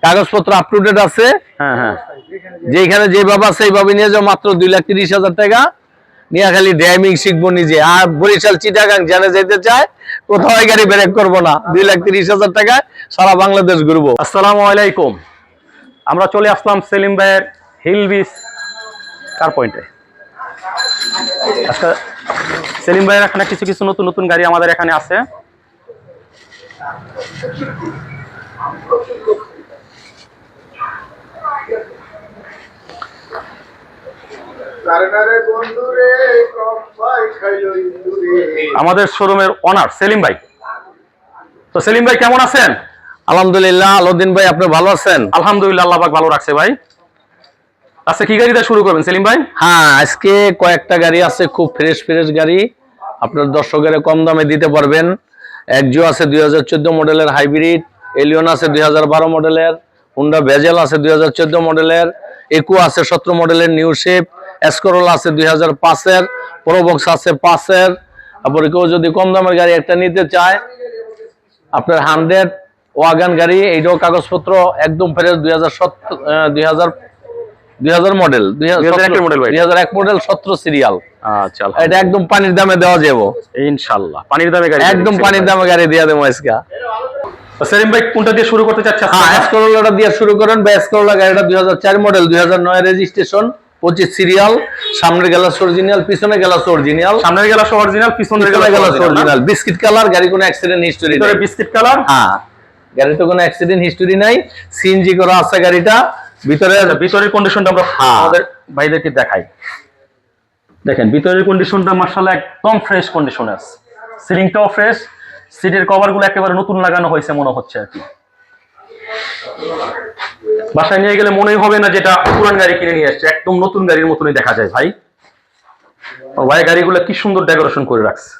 কাগজপত্র up to date আছে। হ্যাঁ হ্যাঁ, যেখানে যেভাবে আছে এইভাবে নিয়ে যাও, মাত্র 2,30,000 টাকা নিয়ে খালি ড্রাইভিং শিখবো নিজে। আর বরিশাল চিটাগাং জানে যেতে চায়, কোথাও গাড়ি ব্রেক করবো না, 2,30,000 টাকা সারা বাংলাদেশ ঘুরবো। আসসালামু আলাইকুম। আমরা চলে আসলাম সেলিম ভাইয়ের হিল বিচ কার পয়েন্টে। আজকে সেলিম ভাইয়ের এখানে কিছু কিছু নতুন নতুন গাড়ি আমাদের এখানে আছে। আমাদের শোরুমের ওনার সেলিম ভাই। তো সেলিম ভাই কেমন আছেন? আলহামদুলিল্লাহ। আলাউদ্দিন ভাই, আপনি ভালো আছেন? আলহামদুলিল্লাহ, আল্লাহ পাক ভালো রাখছে ভাই। আচ্ছা, কি গাড়িটা শুরু করবেন সেলিম ভাই? হ্যাঁ, আজকে কয়েকটা গাড়ি আছে, খুব ফ্রেশ ফ্রেশ গাড়ি, আপনার দর্শকের কম দামে দিতে পারবেন। একজো আছে 2014 মডেলের হাইব্রিড, এলিয়ন আছে 2012 মডেলের, হুন্ডা ভেজেল আছে 2014 মডেলের, একু আছে 17 মডেলের নিউ শেপ, এসকরোলা আছে 2005-এর, প্রোবক্স আছে 5-এর। তারপরে কেউ যদি কম দামের গাড়ি একটা নিতে চায়, আপনার 100 ওয়াগান গাড়ি, এইটাও কাগজপত্র একদম ফ্রেশ, 2000 মডেল, 2001 মডেল, 17 সিরিয়াল। আচ্ছা, এটা একদম পানির দামে দেওয়া যাবো ইনশাআল্লাহ। পানির দামে গাড়ি, একদম পানির দামে গাড়ি দিয়ে দেবো আজকে। সেলিম ভাই কোনটা দিয়ে শুরু করতে চাচ্ছেন? এসকরোলাটা দিয়ে শুরু করেন। বা এসকরোলা গাড়িটা 2004 মডেল, 2009 রেজিস্ট্রেশন, 25 সিরিয়াল, সামনের গ্লাস অরিজিনাল, পিছনে গ্লাস অরিজিনাল। সামনের গ্লাস অরিজিনাল, পিছনের গ্লাস অরিজিনাল, বিস্কিট কালার গাড়ি, কোনো অ্যাক্সিডেন্ট হিস্টরি নেই। বিস্কিট কালার, হ্যাঁ, গাড়িতে কোনো অ্যাক্সিডেন্ট হিস্টরি নাই, সিএনজি করা আছে গাড়িটা। ভিতরের কন্ডিশনটা আমরা আমাদের ভাইদেরকে দেখাই। দেখেন ভিতরের কন্ডিশনটা মাশাআল্লাহ একদম ফ্রেশ কন্ডিশনে আছে। সিলিংটাও ফ্রেশ, সিটের কভারগুলো একেবারে নতুন লাগানো হয়েছে মনে হচ্ছে আর কি। বাসায় নিয়ে গেলে মনেই হবে না যেটা পুরান গাড়ি কিনে নিয়ে আসছে, একদম নতুন গাড়ির মতনই দেখা যায় ভাই। ভাই গাড়িগুলো কি সুন্দর ডেকোরেশন করে রাখছে।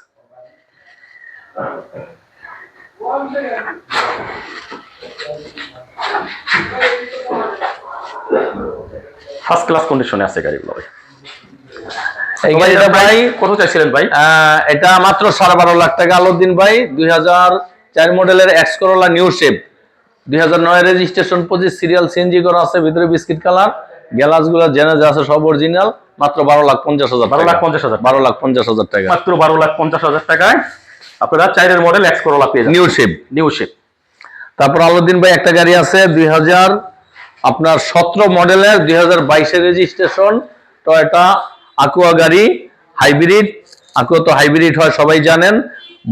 ফার্স্ট ক্লাস কন্ডিশনে আছে গাড়িগুলো ভাই। এই গাড়িটা ভাই কত চাইছিলেন ভাই? এটা মাত্র 12.5 লাখ টাকা। আলাউদ্দিন ভাই, 2004 মডেলের X Corolla new shape, 2009 registration, 25 serial, CNG করা আছে, ভিতরে বিস্কিট কালার, গ্লাসগুলো জেনে যা আছে সব অরিজিনাল। মাত্র 12,50,000, 12,50,000 টাকা, মাত্র 12,50,000 টাকায় আপনারা 4 মডেল এক্সকরোলা পেয়ে যাবেন, নিউ শেপ। তারপর আলাউদ্দিন ভাই একটা গাড়ি আছে 2017 মডেলের, 2022 রেজিস্ট্রেশন, টয়োটা আকুয়া গাড়ি, হাইব্রিড। আকুয়া তো হাইব্রিড হয় সবাই জানেন।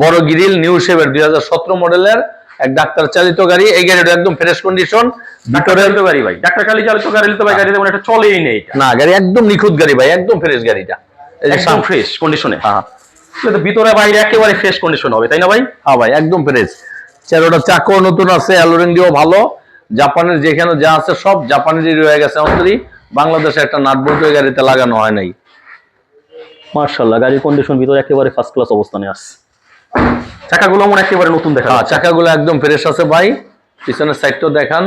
বড় গ্রিল, নিউ শেপের, 2017 মডেলের, এক ডাক্তার চালিত গাড়ি। এই গাড়িটা একদম ফ্রেশ কন্ডিশন। ভিতরের তো গাড়ি ভাই, ডাক্তার কালি চালিত গাড়ি তো ভাই, গাড়ি তেমন একটা চলেই নেই না, গাড়ি একদম নিখুঁত গাড়ি ভাই, একদম ফ্রেশ গাড়িটা, একদম ফ্রেশ কন্ডিশনে। হ্যাঁ, তো ভিতরে বাইরে একেবারে ফ্রেশ কন্ডিশন হবে, তাই না ভাই? হ্যাঁ ভাই, একদম ফ্রেশ। চারোটা চাকাও নতুন আছে, অ্যালোরিং দিও ভালো। জাপানের যেখানে যা আছে সব জাপানেরই রয়ে গেছে, অন্তরি বাংলাদেশে একটা নাট বল্টু গাড়িতে লাগানো হয় নাই। মাশাআল্লাহ, গাড়ির কন্ডিশন ভিতরে একেবারে ফার্স্ট ক্লাস অবস্থানে আছে। চাকাগুলো মনে একেবারে নতুন দেখা যাচ্ছে। চাকাগুলো একদম ফ্রেশ আছে ভাই। পিছনের সাইডটাও দেখান,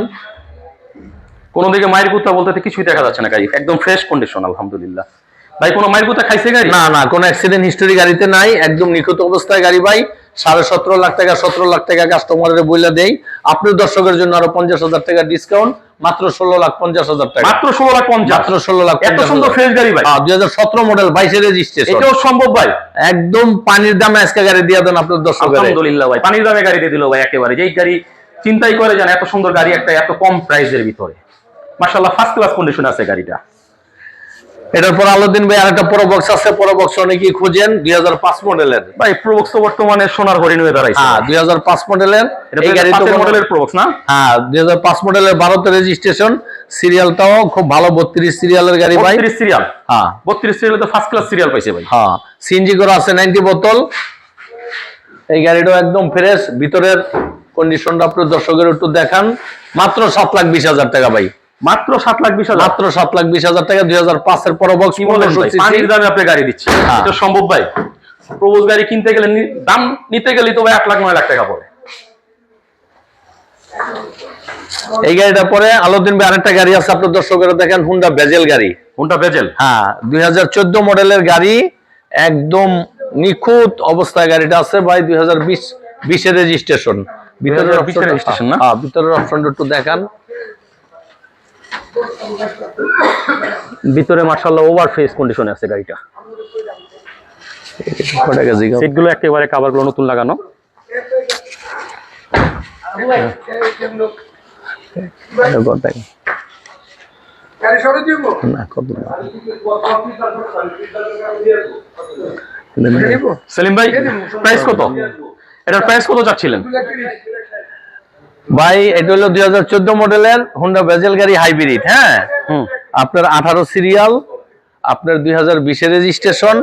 কোনো দিকে মায়ের গুতা বলতে কিছুই দেখা যাচ্ছে না, গাড়ি একদম ফ্রেশ কন্ডিশন আলহামদুলিল্লাহ। ভাই কোনো মায়ের গুতা খাইছে গাড়ি? না না, কোনো অ্যাক্সিডেন্ট হিস্টরি গাড়িতে নাই, একদম নিখুঁত অবস্থায় গাড়ি ভাই। 17.5 লাখ টাকা, 17 লাখ টাকা কাস্টমারের বইলা দেই। আপনার দর্শকের জন্য আরো 50,000 টাকা ডিসকাউন্ট, মাত্র 16,50,000 টাকা। মাত্র 16,50,000, মাত্র 16,50,000। এত সুন্দর ফ্রেশ গাড়ি ভাই। 2017 মডেল, 22 রেজিস্ট্রেশন। এটাও সম্ভব ভাই? একদম পানির দামে আজকে গাড়ি দিয়ে দেন আপনার দর্শকের। আলহামদুলিল্লাহ ভাই, পানির দামে গাড়ি দিয়ে দিল ভাই একেবারে। যেই গাড়ি চিন্তাই করে যান, এত সুন্দর গাড়ি একটা এত কম প্রাইসের ভিতরে, মাশাআল্লাহ ফার্স্ট ক্লাস কন্ডিশন আছে গাড়িটা। এটার পর আলাউদ্দিন ভাই আরেকটা প্রোবক্স আছে। প্রোবক্স অনেকেই খুঁজেন, 2005 মডেলের ভাই। প্রোবক্স তো বর্তমানে সোনার হরিণ হয়ে দাঁড়াইছে। হ্যাঁ, 2005 মডেলের এই গাড়ি তো মডেলের প্রোবক্স না? হ্যাঁ, 2005 মডেলের, 12তে রেজিস্ট্রেশন, সিরিয়ালটাও খুব ভালো, 32 সিরিয়ালের গাড়ি ভাই। 32 সিরিয়াল? হ্যাঁ, 32 সিরিয়ালে তো ফার্স্ট ক্লাস সিরিয়াল পাইছে ভাই। হ্যাঁ, সিএনজি করা আছে, 90 বোতল। এই গাড়িটাও একদম ফ্রেশ। ভিতরের কন্ডিশনটা আপনার দর্শকের একটু দেখান। মাত্র 7,20,000 টাকা ভাই, মাত্র 7,20,000, মাত্র 7,20,000 টাকা। 2005 এর প্রোবক্স। পানির দামে আপনি গাড়ি দিচ্ছে, এটা সম্ভব ভাই? প্রোবক্স গাড়ি কিনতে গেলে দাম নিতে গেলে তো ভাই 1,09,00,000 টাকা পড়ে। এই গাড়িটা পরে আলাউদ্দিন ভাই আরেকটা গাড়ি আছে আপনার দর্শকেরা দেখেন, হুন্ডা ভেজেল গাড়ি। Honda bezel? হ্যাঁ, 2014 মডেলের গাড়ি, একদম নিখুঁত অবস্থায় গাড়িটা আছে ভাই। 2020 রেজিস্ট্রেশন। ভিতরের অপশনটা একটু দেখান। ভিতরে মাশাআল্লাহ ওভার ফ্রেশ কন্ডিশনে আছে গাড়িটা। সিটগুলো একেবারে কভারগুলো নতুন লাগানো। সেলিম ভাই প্রাইস কত? এটার প্রাইস কত চাচ্ছিলেন? ভাই এটা হলো 2014 মডেলের হুন্ডা বেজেল গাড়ি হাইব্রিড। হ্যাঁ, আপনার 18 সিরিয়াল, আপনার 2020 এর রেজিস্ট্রেশন,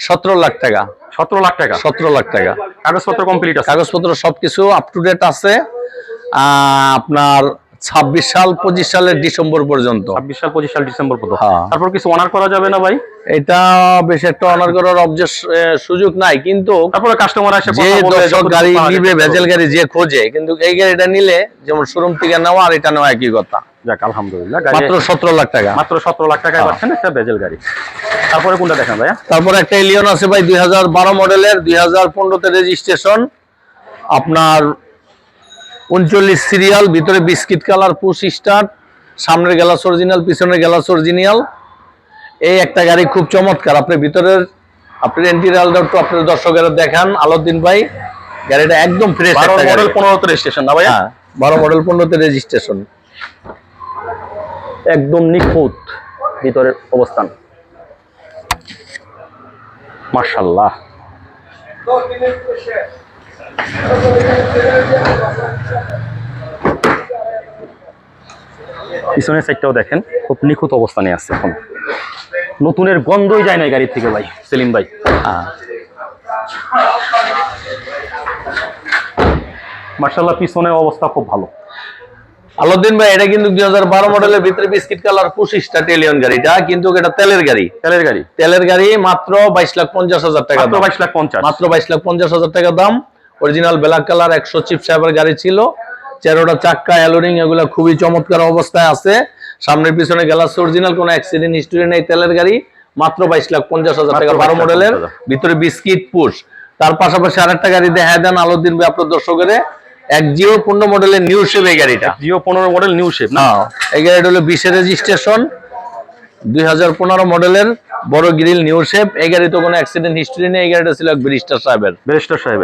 17 লাখ টাকা। 17 লাখ টাকা? 17 লাখ টাকা। কাগজপত্র কমপ্লিট আছে? কাগজপত্র সবকিছু আপ টু ডেট আছে। আপনার 26 সাল 25 সালের ডিসেম্বর পর্যন্ত। 26 সাল 25 সাল ডিসেম্বর পর্যন্ত। হ্যাঁ। তারপর কিছু অনার করা যাবে না ভাই? এটা বেশ একটা অনার করার সুযোগ নাই, কিন্তু তারপরে কাস্টমার আসে যে দর্শক গাড়ি নিবে ভেজেল গাড়ি যে খোঁজে, কিন্তু এই গাড়িটা নিলে যেমন শোরুম থেকে নেওয়া আর এটা নেওয়া একই কথা। যাক আলহামদুলিল্লাহ, মাত্র 17 লাখ টাকা। মাত্র 17 লাখ টাকায় পাচ্ছেন একটা ভেজেল গাড়ি। তারপরে কোনটা দেখেন ভাইয়া? তারপরে একটা এলিয়ন আছে ভাই 2012 মডেলের, 2015 তে রেজিস্ট্রেশন, আপনার 39 সিরিয়াল, ভিতরে বিস্কিট কালার, পুশ স্টার্ট, সামনের গ্লাস অরিজিনাল, পিছনের গ্লাস অরিজিনাল। এই একটা গাড়ি খুব চমৎকার। আপনি ভিতরের আপনার ইন্টেরিয়রটা একটু আপনার দর্শকেরা দেখান আলাউদ্দিন ভাই। গাড়িটা একদম ফ্রেশ একটা গাড়ি। মডেল 15 তে রেজিস্ট্রেশন না ভাইয়া? হ্যাঁ, 12 মডেল 15 তে রেজিস্ট্রেশন। একদম নিখুঁত ভিতরের অবস্থান, মাশাআল্লাহ। পিছনের সাইডটাও দেখেন খুব নিখুঁত অবস্থানে আছে। এখন নতুনের গন্ধই যায় না গাড়ির থেকে ভাই, সেলিম ভাই। মাশাআল্লাহ, পিছনের অবস্থা খুব ভালো। আলাউদ্দিন ভাই এটা কিন্তু 2012 মডেলের ভিতরে বিস্কিট কালার পুশ স্টার্ট এলিয়ন গাড়িটা, কিন্তু এটা তেলের গাড়ি। তেলের গাড়ি মাত্র 22,50,000 টাকা। মাত্র 22,50,000? মাত্র 22,50,000 টাকা দাম। অরিজিনাল ব্ল্যাক কালার 100 চিপ সাহেবের গাড়ি ছিল। 13টা চাক্কা, অ্যালোরিং, এগুলো খুবই চমৎকার অবস্থায় আছে। সামনের পিছনে গ্লাস অরিজিনাল, কোনো অ্যাক্সিডেন্ট হিস্টরি নেই। তেলের গাড়ি মাত্র 22,50,000 টাকা, 12 মডেলের ভিতরে বিস্কিট পুশ। তার পাশাপাশি আরেকটা গাড়ি দেখা দেন আলাউদ্দিন ভাই আপনার দর্শকের, একজিও 15 মডেলের নিউ শেপ। এই গাড়িটা জিও 15 মডেল নিউ শেপ না? এই গাড়িটা হলো 20 এর রেজিস্ট্রেশন, 2015 মডেলের, বড় গ্রিল, নিউ শেপ। এই গাড়ি তো কোনো অ্যাক্সিডেন্ট হিস্টরি নেই। এই গাড়িটা ছিল ব্যারিস্টার সাহেবের।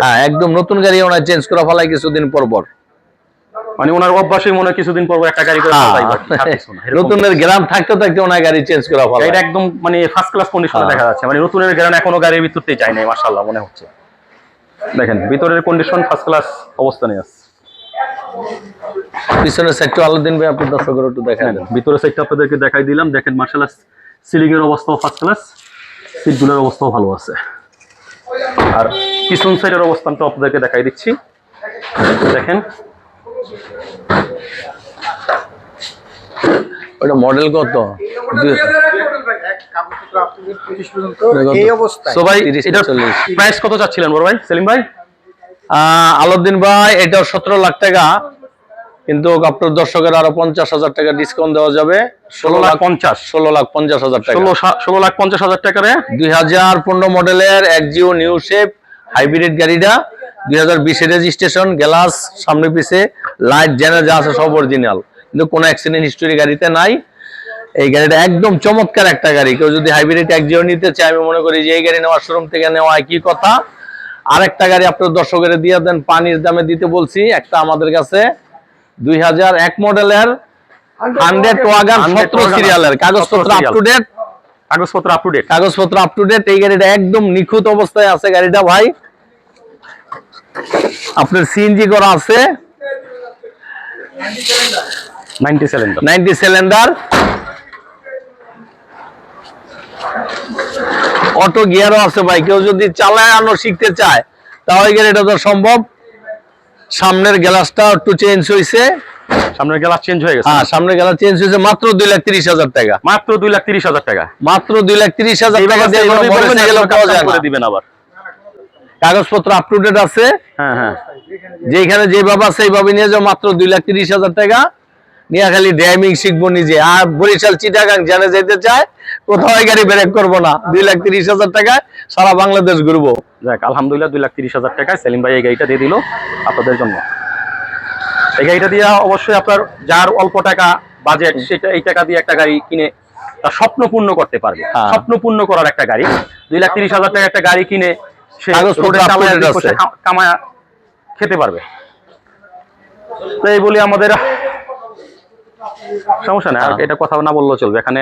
হ্যাঁ, একদম নতুন গাড়ি, ওনার চেঞ্জ করা ফেলাই কিছুদিন পর পর। মানে ওনার অভ্যাসই মনে কিছুদিন পর একটা গাড়ি করে ফেলাই নতুনের গ্রাম থাকতে থাকতে ওনার গাড়ি চেঞ্জ করা ফেলাই। এটা একদম মানে ফার্স্ট ক্লাস কন্ডিশনে দেখা যাচ্ছে। মানে নতুনের গ্রাম এখনো গাড়ির ভিতরতেই যায় নাই, মাশাআল্লাহ মনে হচ্ছে। দেখেন ভিতরের কন্ডিশন ফার্স্ট ক্লাস অবস্থানে আছে। পিছনের সাইডটা আলাউদ্দিন ভাই আপনার দর্শকের একটু দেখাই দেন। ভিতরের সাইডটা আপনাদেরকে দেখাই দিলাম। দেখেন মাশাআল্লাহ, সিলিং এর অবস্থাও ফার্স্ট ক্লাস, সিটগুলোর অবস্থাও ভালো আছে। আর পিছন সাইডের অবস্থানটা আপনাদেরকে দেখাই দিচ্ছি। দেখেন ওটা মডেল কত? প্রাইস কত চাচ্ছিলেন বড় ভাই সেলিম ভাই? আলাউদ্দিন ভাই এটাও 17 লাখ টাকা, কিন্তু আপনার দর্শকের আরো 50,000 টাকা ডিসকাউন্ট দেওয়া যাবে। 16,50,000 টাকা। 16,50,000 টাকা। 2015 মডেলের একজিও নিউ শেপ হাইব্রিড গাড়িটা, 2020 এর রেজিস্ট্রেশন, গ্লাস সামনে পিছে, লাইট জেনারেল যা আছে সব অরিজিনাল, কিন্তু কোনো অ্যাক্সিডেন্ট হিস্টরি গাড়িতে নাই। এই গাড়িটা একদম চমৎকার একটা গাড়ি। কেউ যদি হাইব্রিড একজিও নিতে চায়, আমি মনে করি যে এই গাড়ি নেওয়ার শোরুম থেকে নেওয়া একই কথা। আরেকটা গাড়ি আপনার দর্শকের দিয়ে দেন, পানির দামে দিতে বলছি। একটা আমাদের কাছে 2001 মডেলের 100 ওয়াগন 17 সিরিয়ালের, কাগজপত্র আপ টু ডেট। কাগজপত্র আপ টু ডেট। এই গাড়িটা একদম নিখুঁত অবস্থায় আছে গাড়িটা ভাই। আপনার সিএনজি করা আছে, 90 সিলিন্ডার, অটো গিয়ারও আছে ভাই। কেউ যদি চালায় আনো শিখতে চায় তাহলে গাড়িটা তো সম্ভব। সামনের গ্লাসটা একটু চেঞ্জ হয়েছে। সামনের গ্লাস চেঞ্জ হয়ে গেছে? হ্যাঁ, সামনের গ্লাস চেঞ্জ হয়েছে। মাত্র 2,30,000 টাকা। মাত্র 2,30,000 টাকা। মাত্র 2,30,000 টাকা দিয়ে দিবেন আবার। কাগজপত্র আপ টু ডেট আছে। হ্যাঁ হ্যাঁ, যেখানে যেভাবে আছে এইভাবে নিয়ে যাও। মাত্র 2,30,000 টাকা নিয়ে খালি ড্রাইভিং শিখবো নিজে। আর বরিশাল চিটাগাং জানে যেতে চায়, কোথাও গাড়ি ব্রেক করবো না। 2,30,000 টাকায় সারা বাংলাদেশ ঘুরবো। যাক আলহামদুলিল্লাহ, 2,30,000 টাকায় সেলিম ভাই এই গাড়িটা দিয়ে দিল আপনাদের জন্য। এই গাড়িটা দিয়ে অবশ্যই আপনার যার অল্প টাকা বাজেট, সেটা এই টাকা দিয়ে একটা গাড়ি কিনে তার স্বপ্ন পূর্ণ করতে পারবে। হ্যাঁ। স্বপ্ন পূর্ণ করার একটা গাড়ি, 2,30,000 টাকা একটা গাড়ি কিনে সে কাগজপত্র রোডে up to চালায় date দুই আছে। পয়সা কামায়া খেতে পারবে। তো এই বলি আমাদের সমস্যা নেই, আর এটা কথা না বললেও চলবে। এখানে